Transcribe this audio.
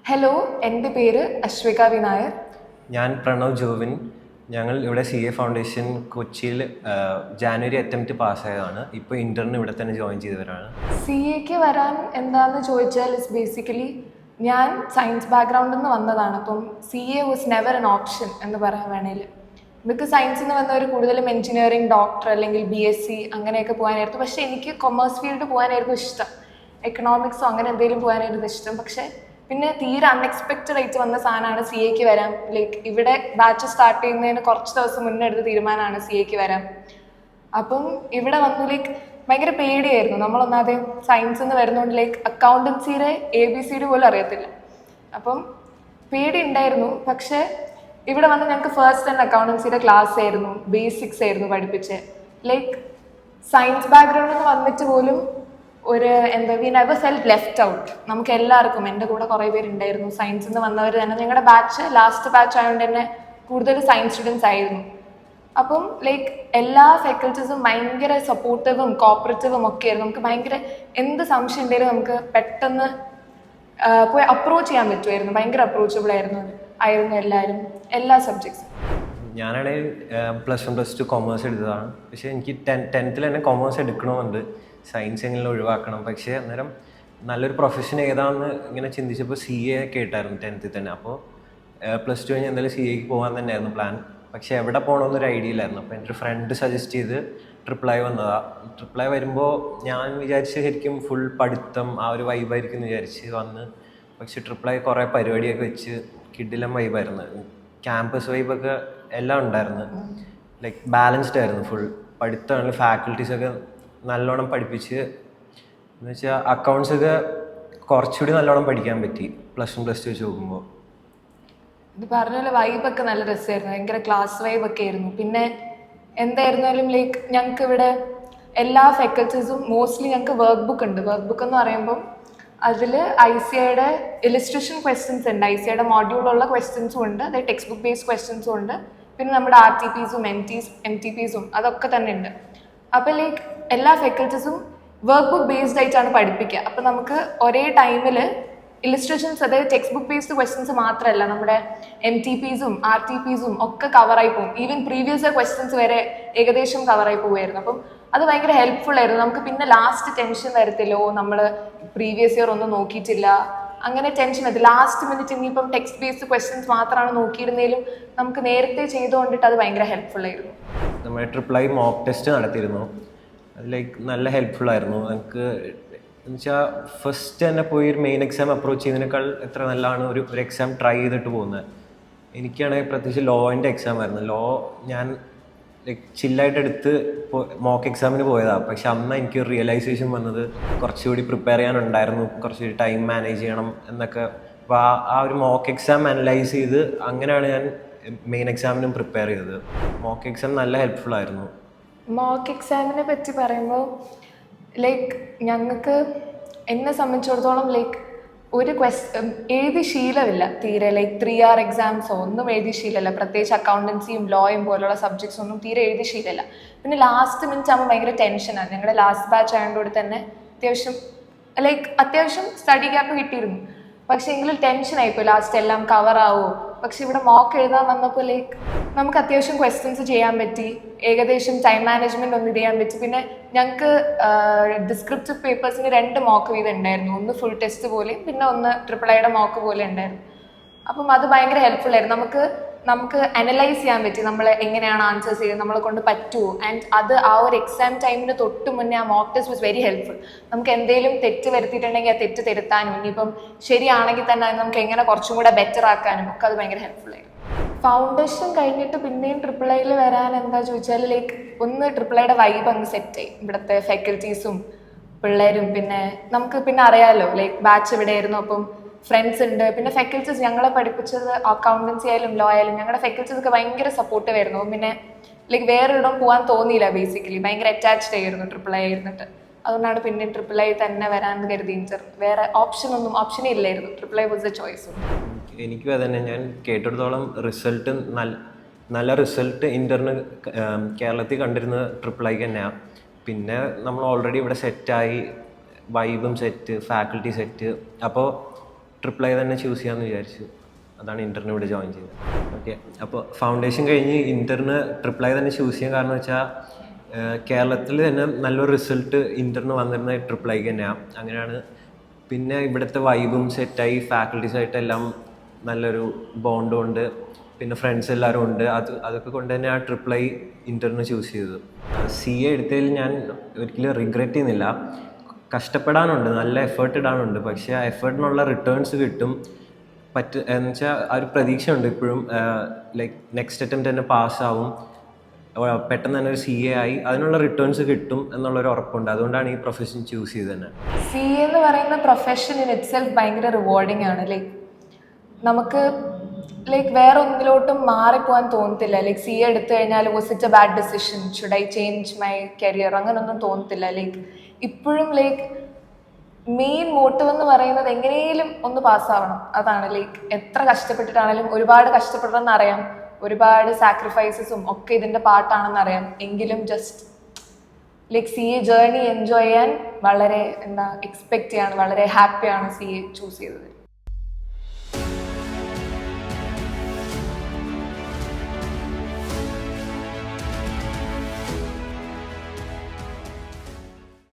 Hello, എൻ്റെ പേര് Ashwika V Nair. ഞാൻ പ്രണവ് ജോവിൻ. ഞങ്ങൾ ഇവിടെ CA ഫൗണ്ടേഷൻ കൊച്ചിയിൽ ജാനുവരി അറ്റംപ്റ്റ് പാസ്സായതാണ്. ഇപ്പോൾ ഇൻ്റർന് ഇവിടെ തന്നെ ജോയിൻ ചെയ്തവരാണ്. CAക്ക് വരാൻ എന്താണെന്ന് ചോദിച്ചാൽ ഇസ് ബേസിക്കലി ഞാൻ സയൻസ് ബാക്ക്ഗ്രൗണ്ടിൽ നിന്ന് വന്നതാണ്. അപ്പം CA was never N option എന്ന് പറയാൻ വേണേൽ. ബിക്കോസ് സയൻസിൽ നിന്ന് വന്നവർ കൂടുതലും എഞ്ചിനീയറിംഗ്, ഡോക്ടർ അല്ലെങ്കിൽ BSc അങ്ങനെയൊക്കെ പോകാനായിരുന്നു. പക്ഷേ എനിക്ക് കൊമേഴ്സ് ഫീൽഡ് പോകാനായിരുന്നു ഇഷ്ടം. എക്കണോമിക്സോ അങ്ങനെ എന്തെങ്കിലും പോകാനായിരുന്നു ഇഷ്ടം. പക്ഷേ പിന്നെ തീരെ അൺഎക്സ്പെക്റ്റഡ് ആയിട്ട് വന്ന സാധനമാണ് CAക്ക് വരാൻ. ലൈക്ക് ഇവിടെ ബാച്ച് സ്റ്റാർട്ട് ചെയ്യുന്നതിന് കുറച്ച് ദിവസം മുന്നേ എടുത്ത തീരുമാനമാണ് CAക്ക് വരാൻ. അപ്പം ഇവിടെ വന്നു ലൈക്ക് ഭയങ്കര പേടിയായിരുന്നു. നമ്മളൊന്നാതെ സയൻസിൽ നിന്ന് വരുന്നതുകൊണ്ട് ലൈക്ക് അക്കൗണ്ടൻസിയുടെ ABCD പോലും അറിയത്തില്ല. അപ്പം പേടി ഉണ്ടായിരുന്നു. പക്ഷേ ഇവിടെ വന്ന് ഞങ്ങൾക്ക് ഫസ്റ്റ് തന്നെ അക്കൗണ്ടൻസിയുടെ ക്ലാസ് ആയിരുന്നു, ബേസിക്സ് ആയിരുന്നു പഠിപ്പിച്ചത്. ലൈക്ക് സയൻസ് ബാക്ക്ഗ്രൗണ്ടിൽ നിന്ന് വന്നിട്ട് പോലും we never felt left out. നമുക്ക് എല്ലാവർക്കും, എൻ്റെ കൂടെ കുറേ പേരുണ്ടായിരുന്നു സയൻസിൽ നിന്ന് വന്നവർ തന്നെ. ഞങ്ങളുടെ ബാച്ച് ലാസ്റ്റ് ബാച്ച് ആയതുകൊണ്ട് തന്നെ കൂടുതൽ സയൻസ് സ്റ്റുഡൻസ് ആയിരുന്നു. അപ്പം ലൈക്ക് എല്ലാ ഫാക്കൽറ്റീസും ഭയങ്കര സപ്പോർട്ടീവും കോപ്പറേറ്റീവും ഒക്കെ ആയിരുന്നു. നമുക്ക് ഭയങ്കര എന്ത് സംശയം ഉണ്ടെങ്കിലും നമുക്ക് പെട്ടെന്ന് പോയി അപ്രോച്ച് ചെയ്യാൻ പറ്റുമായിരുന്നു. ഭയങ്കര അപ്രോച്ചബിൾ ആയിരുന്നു എല്ലാവരും, എല്ലാ സബ്ജക്ട്സും. ഞാനാണെങ്കിൽ +1 +2 കൊമേഴ്സ് എടുത്തതാണ്. പക്ഷേ എനിക്ക് 10th തന്നെ കൊമേഴ്സ് എടുക്കണമെന്നുണ്ട്, സയൻസ് എങ്ങനെ ഒഴിവാക്കണം. പക്ഷേ അന്നേരം നല്ലൊരു പ്രൊഫഷൻ ഏതാണെന്ന് ഇങ്ങനെ ചിന്തിച്ചപ്പോൾ CA കേട്ടായിരുന്നു 10th തന്നെ. അപ്പോൾ +2 കഴിഞ്ഞ് എന്തായാലും CAക്ക് പോകാൻ തന്നെയായിരുന്നു പ്ലാൻ. പക്ഷേ എവിടെ പോകണമെന്നൊരു ഐഡിയ ഇല്ലായിരുന്നു. അപ്പോൾ എൻ്റെ ഒരു ഫ്രണ്ട് സജസ്റ്റ് ചെയ്ത് ട്രിപ്പിൾ I വരുമ്പോൾ ഞാൻ വിചാരിച്ച ശരിക്കും ഫുൾ പഠിത്തം ആ ഒരു വൈബായിരിക്കും എന്ന് വിചാരിച്ച് വന്ന്. പക്ഷേ ട്രിപ്പിൾ I കുറേ പരിപാടിയൊക്കെ വെച്ച് കിടിലം വൈബായിരുന്നു. ക്യാമ്പസ് വൈബൊക്കെ എല്ലാം ഉണ്ടായിരുന്നു. ലൈക്ക് ബാലൻസ്ഡ് ആയിരുന്നു ഫുൾ. പഠിത്തമാണെങ്കിൽ ഫാക്കൽറ്റീസൊക്കെ നല്ലോണം പഠിപ്പിച്ച്, എന്ന് വെച്ചാൽ അക്കൗണ്ട്സൊക്കെ കുറച്ചുകൂടി നല്ലോണം പഠിക്കാൻ പറ്റി +1 +2 വെച്ച് നോക്കുമ്പോൾ. ഇത് പറഞ്ഞ പോലെ വൈബൊക്കെ നല്ല രസമായിരുന്നു. ഭയങ്കര ക്ലാസ് വൈബൊക്കെ ആയിരുന്നു. പിന്നെ എന്തായിരുന്നാലും ലൈക്ക് ഞങ്ങൾക്ക് ഇവിടെ എല്ലാ ഫാക്കൽറ്റീസും മോസ്റ്റ്ലി ഞങ്ങൾക്ക് വർക്ക് ബുക്ക് ഉണ്ട്. വർക്ക് ബുക്ക് എന്ന് പറയുമ്പം അതിൽ ICAയുടെ ഇലിസ്ട്രേഷൻ ക്വസ്റ്റ്യൻസ് ഉണ്ട്. ICAയുടെ മോഡ്യൂളുള്ള ക്വസ്റ്റ്യൻസും ഉണ്ട്, അതായത് ടെക്സ്റ്റ് ബുക്ക് ബേസ്ഡ് ക്വസ്റ്റ്യൻസും ഉണ്ട്. പിന്നെ നമ്മുടെ RTPസും MTPസും അതൊക്കെ തന്നെ ഉണ്ട്. അപ്പോൾ ലൈക്ക് എല്ലാ ഫാക്കൽറ്റീസും വർക്ക് ബുക്ക് ബേസ്ഡ് ആയിട്ടാണ് പഠിപ്പിക്കുക. അപ്പോൾ നമുക്ക് ഒരേ ടൈമിൽ ഇലിസ്ട്രേഷൻസ്, അതായത് ടെക്സ്റ്റ് ബുക്ക് ബേസ്ഡ് ക്വസ്റ്റ്യൻസ് മാത്രമല്ല, നമ്മുടെ MTPസും RTPസും ഒക്കെ കവറായി പോകും. ഈവൻ പ്രീവിയസ് ഇയർ ക്വസ്റ്റ്യൻസ് വരെ ഏകദേശം കവറായി പോകുമായിരുന്നു. അപ്പം അത് ഭയങ്കര ഹെൽപ്ഫുൾ ആയിരുന്നു. നമുക്ക് പിന്നെ ലാസ്റ്റ് ടെൻഷൻ വരത്തില്ലോ, നമ്മൾ പ്രീവിയസ് ഇയർ ഒന്നും നോക്കിയിട്ടില്ല, അങ്ങനെ ടെൻഷൻ വരത്തില്ല. ലാസ്റ്റ് മിനിറ്റ് ഇനിയിപ്പം ടെക്സ്റ്റ് ബേസ്ഡ് ക്വസ്റ്റ്യൻസ് മാത്രമാണ് നോക്കിയിരുന്നേലും നമുക്ക് നേരത്തെ ചെയ്തുകൊണ്ടിട്ട് അത് ഭയങ്കര ഹെൽപ്ഫുൾ ആയിരുന്നു. നമ്മൾ ട്രിപ്പിൾ I മോക്ക് ടെസ്റ്റ് നടത്തിയിരുന്നു. അത് ലൈക്ക് നല്ല ഹെൽപ്ഫുൾ ആയിരുന്നു. നമുക്ക് എന്ന് വെച്ചാൽ ഫസ്റ്റ് തന്നെ പോയി ഒരു മെയിൻ എക്സാം അപ്രോച്ച് ചെയ്യുന്നതിനേക്കാൾ എത്ര നല്ലതാണ് ഒരു എക്സാം ട്രൈ ചെയ്തിട്ട് പോകുന്നത്. എനിക്കാണെങ്കിൽ പ്രത്യേകിച്ച് ലോൻ്റെ എക്സാം ആയിരുന്നു. ലോ ഞാൻ ലൈക്ക് ചില്ലായിട്ട് എടുത്ത് മോക്ക് എക്സാമിന് പോയതാണ്. പക്ഷെ അന്ന് എനിക്ക് റിയലൈസേഷൻ വന്നത് കുറച്ചുകൂടി പ്രിപ്പയർ ചെയ്യാനുണ്ടായിരുന്നു, കുറച്ചുകൂടി ടൈം മാനേജ് ചെയ്യണം എന്നൊക്കെ. അപ്പോൾ ആ ഒരു മോക്ക് എക്സാം അനലൈസ് ചെയ്ത് അങ്ങനെയാണ് ഞാൻ മെയിൻ എക്സാമിനും പ്രിപ്പയർ ചെയ്തത്. മോക്ക് എക്സാം നല്ല ഹെൽപ്ഫുൾ ആയിരുന്നു. മോക്ക് എക്സാമിനെ പറ്റി പറയുമ്പോൾ ലൈക്ക് ഞങ്ങൾക്ക് എന്നെ സംബന്ധിച്ചിടത്തോളം ലൈക്ക് ഒരു എഴുതി ശീലമില്ല തീരെ. ലൈക്ക് 3 hour എക്സാംസോ ഒന്നും എഴുതി ശീലമില്ല. പ്രത്യേകിച്ച് അക്കൗണ്ടൻസിയും ലോയും പോലുള്ള സബ്ജക്ട്സ് ഒന്നും തീരെ എഴുതി ശീലമില്ല. പിന്നെ ലാസ്റ്റ് മിനിറ്റ് ആകുമ്പോൾ ഭയങ്കര ടെൻഷനാണ്. ഞങ്ങളുടെ ലാസ്റ്റ് ബാച്ച് ആയതുകൊണ്ട് തന്നെ അത്യാവശ്യം സ്റ്റഡി ഗ്യാപ്പ് കിട്ടിയിരുന്നു. പക്ഷേ എങ്കിലും ടെൻഷനായിപ്പോയി, ലാസ്റ്റ് എല്ലാം കവറാവോ. പക്ഷെ ഇവിടെ മോക്ക് എഴുതാൻ വന്നപ്പോൾ ലൈക്ക് നമുക്ക് അത്യാവശ്യം ക്വസ്റ്റ്യൻസ് ചെയ്യാൻ പറ്റി, ഏകദേശം ടൈം മാനേജ്മെൻറ്റ് ഒന്ന് ചെയ്യാൻ പറ്റി. പിന്നെ ഞങ്ങൾക്ക് ഡിസ്ക്രിപ്റ്റീവ് പേപ്പേഴ്സിന് 2 മോക്ക് വീതം ഉണ്ടായിരുന്നു. ഒന്ന് ഫുൾ ടെസ്റ്റ് പോലെയും പിന്നെ ഒന്ന് ട്രിപ്പിൾ ഐയുടെ മോക്ക് പോലെ ഉണ്ടായിരുന്നു. അപ്പം അത് ഭയങ്കര ഹെൽപ്ഫുൾ ആയിരുന്നു. നമുക്ക് അനലൈസ് ചെയ്യാൻ പറ്റി നമ്മൾ എങ്ങനെയാണ് ആൻസേഴ്സ് ചെയ്യുന്നത്, നമ്മളെ കൊണ്ട് പറ്റുമോ. ആൻഡ് അത് ആ ഒരു എക്സാം ടൈമിന് തൊട്ട് മുന്നേ ആ mock test was very helpful. നമുക്ക് എന്തെങ്കിലും തെറ്റ് വരുത്തിയിട്ടുണ്ടെങ്കിൽ ആ തെറ്റ് തിരുത്താനും, ഇനിയിപ്പം ശരിയാണെങ്കിൽ തന്നെ അത് നമുക്ക് എങ്ങനെ കുറച്ചും കൂടെ ബെറ്റർ ആക്കാനും ഒക്കെ അത് ഭയങ്കര ഹെൽപ്ഫുൾ ആയിരുന്നു. ഫൗണ്ടേഷൻ കഴിഞ്ഞിട്ട് പിന്നെയും ട്രിപ്പിൾ ഐയിൽ വരാൻ എന്താ ചോദിച്ചാൽ ലൈക്ക് ഒന്ന് ട്രിപ്പിൾ ഐയുടെ വൈബ് അങ്ങ് സെറ്റായി. ഇവിടുത്തെ ഫാക്കൽറ്റീസും പിള്ളേരും പിന്നെ നമുക്ക് പിന്നെ അറിയാമല്ലോ ലൈക്ക് ബാച്ച് ഇവിടെ ആയിരുന്നു. അപ്പം ഫ്രണ്ട്സ് ഉണ്ട്. പിന്നെ ഫാക്കൽറ്റീസ് ഞങ്ങളെ പഠിപ്പിച്ചത് അക്കൗണ്ടൻസി ആയാലും ലോ ആയാലും ഞങ്ങളുടെ ഫാക്കൽറ്റീസ് ഒക്കെ ഭയങ്കര സപ്പോർട്ടീവ് ആയിരുന്നു. പിന്നെ ലൈക്ക് വേറെ ഇടം പോകാൻ തോന്നിയില്ല. ബേസിക്കലി ഭയങ്കര അറ്റാച്ച്ഡ് ആയിരുന്നു ട്രിപ്പിൾ ഐ ആയിരുന്നിട്ട്. അതുകൊണ്ടാണ് പിന്നെ ട്രിപ്പിൾ ഐ തന്നെ വരാൻ കരുതി. വേറെ ഓപ്ഷനേ ഇല്ലായിരുന്നു. Triple I was A choice. എനിക്കും അതന്നെ. ഞാൻ കേട്ടിടത്തോളം റിസൾട്ട് നല്ല റിസൾട്ട് ഇൻ്റർന് കേരളത്തിൽ കണ്ടിരുന്നത് ട്രിപ്പിൾ ഐക്ക് തന്നെയാണ്. പിന്നെ നമ്മൾ ഓൾറെഡി ഇവിടെ സെറ്റായി, വൈബും സെറ്റ്, ഫാക്കൽറ്റി സെറ്റ്. അപ്പോൾ ട്രിപ്പിൾ ഐ തന്നെ ചൂസ് ചെയ്യാമെന്ന് വിചാരിച്ചു. അതാണ് ഇൻ്ററിന് ഇവിടെ ജോയിൻ ചെയ്തത്. ഓക്കെ, അപ്പോൾ ഫൗണ്ടേഷൻ കഴിഞ്ഞ് ഇൻ്ററിന് ട്രിപ്പിൾ ഐ തന്നെ ചൂസ് ചെയ്യാൻ കാരണം വെച്ചാൽ കേരളത്തിൽ തന്നെ നല്ലൊരു റിസൾട്ട് ഇൻ്ററിന് വന്നിരുന്ന ട്രിപ്പിൾ ഐക്ക് തന്നെയാണ്. അങ്ങനെയാണ്. പിന്നെ ഇവിടുത്തെ വൈബും സെറ്റായി, ഫാക്കൽറ്റീസായിട്ടെല്ലാം നല്ലൊരു ബോണ്ടും ഉണ്ട്, പിന്നെ ഫ്രണ്ട്സ് എല്ലാവരും ഉണ്ട്. അതൊക്കെ കൊണ്ട് തന്നെ ആ ട്രിപ്പിൾ ഐ ഇൻ്ററിന് ചൂസ് ചെയ്തത്. CA എടുത്തതിൽ ഞാൻ ഒരിക്കലും റിഗ്രറ്റ് ചെയ്യുന്നില്ല. കഷ്ടപ്പെടാനുണ്ട്, നല്ല എഫേർട്ട് ഇടാനുണ്ട്, പക്ഷേ ആ എഫേർട്ടിനുള്ള റിട്ടേൺസ് കിട്ടും. എന്ന് വെച്ചാൽ ആ ഒരു പ്രതീക്ഷയുണ്ട് ഇപ്പോഴും. ലൈക്ക് നെക്സ്റ്റ് അറ്റംപ്റ്റ് തന്നെ പാസ്സാവും, പെട്ടെന്ന് തന്നെ ഒരു CA ആയി അതിനുള്ള റിട്ടേൺസ് കിട്ടും എന്നുള്ളൊരു ഉറപ്പുണ്ട്. അതുകൊണ്ടാണ് ഈ പ്രൊഫഷൻ ചൂസ് ചെയ്തത് തന്നെ. CA എന്ന് പറയുന്ന പ്രൊഫഷൻ ഇൻ ഇറ്റ് സെൽഫ് ഭയങ്കര റിവാർഡിങ് ആണ്. നമുക്ക് വേറെ ഒന്നിലോട്ടും മാറിപ്പോകാൻ തോന്നത്തില്ല. CA എടുത്തു കഴിഞ്ഞാൽ was it A bad decision, should I change my career, അങ്ങനൊന്നും തോന്നത്തില്ല. ഇപ്പോഴും മെയിൻ മോട്ടീവ് എന്ന് പറയുന്നത് എങ്ങനെയും ഒന്ന് പാസ്സാവണം. അതാണ് എത്ര കഷ്ടപ്പെട്ടിട്ടാണെങ്കിലും, ഒരുപാട് കഷ്ടപ്പെടണമെന്ന് അറിയാം, ഒരുപാട് സാക്രിഫൈസസും ഒക്കെ ഇതിൻ്റെ പാർട്ടാണെന്നറിയാം. എങ്കിലും ജസ്റ്റ് CA ജേർണി എൻജോയ് ചെയ്യാൻ വളരെ എക്സ്പെക്റ്റ് ചെയ്യാണ്, വളരെ ഹാപ്പിയാണ് CA ചൂസ് ചെയ്തത്.